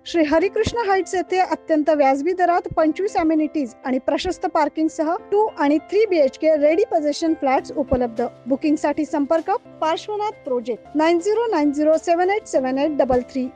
Shri Harikrishna Heights येथे अत्यंत व्याजबी दरात 25 अमेनिटीज आणि प्रशस्त पार्किंग सह 2 आणि 3 BHK रेडी पोझिशन फ्लॅट्स उपलब्ध। बुकिंग साठी संपर्क पार्श्वनाथ प्रोजेक्ट 9090787833।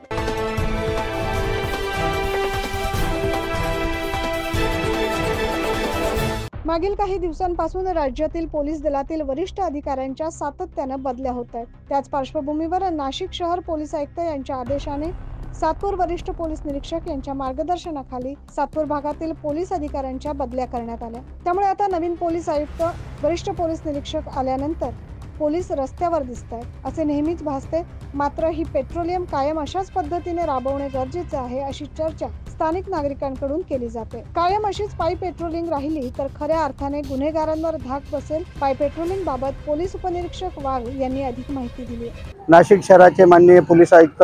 मागील काही दिवसांपासून राज्यातील पोलीस दलातील वरिष्ठ अधिकाऱ्यांच्या सातत्याने बदल्या होत आहेत। त्याच पार्श्वभूमीवर नाशिक शहर पोलीस आयुक्त यांच्या आदेशाने सातपूर वरिष्ठ पोलीस निरीक्षक यांच्या मार्गदर्शनाखाली सातपूर भागातील पोलीस अधिकाऱ्यांच्या बदल्या करण्यात आल्या। त्यामुळे आता नवीन पोलीस आयुक्त वरिष्ठ पोलीस निरीक्षक आल्यानंतर पोलीस रस्त्यावर दिसतात असे नेहमीच भासते। मात्र ही पेट्रोलियम कायम अशाच पद्धतीने राबवणे गरजेचे आहे अशी चर्चा स्थानिक नागरिकांकडून केली जाते। कायम अशीच पायी पेट्रोलिंग राहिली तर खऱ्या अर्थाने गुन्हेगारांवर धाक बसेल। पायी पेट्रोलिंग बाबत पोलीस उपनिरीक्षक वाघ यांनी अधिक माहिती दिली। नाशिक शहराचे माननीय पोलीस आयुक्त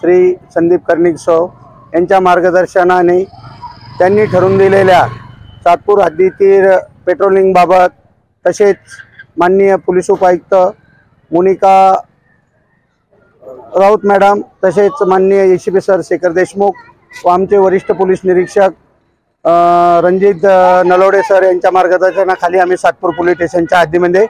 श्री संदीप कर्णिकसो यांच्या मार्गदर्शनाने त्यांनी ठरवून दिलेल्या सातपूर हद्दीतील पेट्रोलिंग बाबत तसेच माननीय पोलीस उपायुक्त मोनिका राऊत मॅडम तसेच माननीय ACP सर शेखर देशमुख व आमचे वरिष्ठ पोलीस निरीक्षक रणजित नलोडे सर यांच्या मार्गदर्शनाखाली आम्ही सातपूर पोलीस स्टेशनच्या हद्दीमध्ये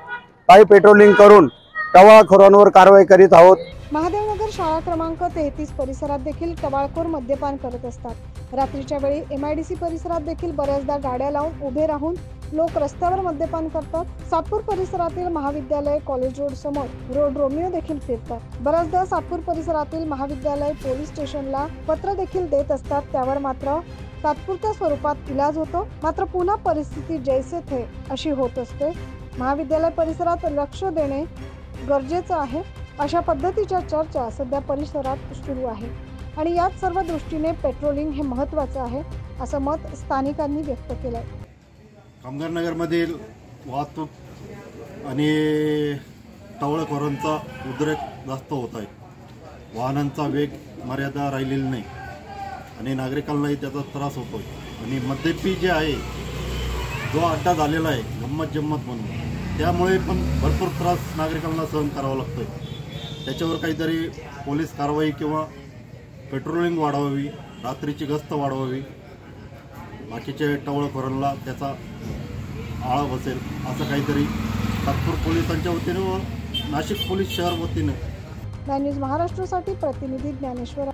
पायी पेट्रोलिंग करून टवाळखोरांवर कारवाई करीत आहोत। महादेवनगर शाळा क्रमांक 33 परिसरात देखील टवाळखोर मद्यपान करत असतात। रात्रीच्या वेळी MIDC परिसरात देखील बऱ्याचदा गाड्या लावून उभे राहून लोक रस्त्यावर मद्यपान करतात। सातपूर परिसरातील महाविद्यालय कॉलेज रोड समोर रोड रोमिओ देखील फिरतात। बऱ्याचदा सातपूर परिसरातील महाविद्यालय पोलीस स्टेशनला पत्र देखील देत असतात, त्यावर मात्र तात्पुरत्या स्वरूपात इलाज होतो। मात्र पुन्हा परिस्थिती जैसे थे अशी होत असते। महाविद्यालय परिसरात लक्ष देणे गरजेचं आहे अशा पद्धतीच्या चर्चा सध्या परिसरात सुरू आहे आणि याच सर्व दृष्टीने पेट्रोलिंग हे महत्त्वाचं आहे असं मत स्थानिकांनी व्यक्त केलंय। कामगारनगरमधील वाहतूक आणि टवाळखोरांचा उद्रेक जास्त होत आहे। वाहनांचा वेग मर्यादा राहिलेली नाही आणि नागरिकांनाही त्याचा त्रास होतोय आणि मद्यपी जे आहे जो अड्डा झालेला आहे गंमत जम्मत म्हणून, त्यामुळे पण भरपूर त्रास नागरिकांना सहन करावा लागतोय। त्याच्यावर काहीतरी पोलीस कारवाई किंवा पेट्रोलिंग वाढवावी, रात्रीची गस्त वाढवावी, बाकीचे टवाळखोरांना त्याचा आळा बसेल असं काहीतरी सातपूर पोलिसांच्या वतीने व नाशिक पोलीस शहर वतीने। न्यूज महाराष्ट्रासाठी प्रतिनिधी ज्ञानेश्वर।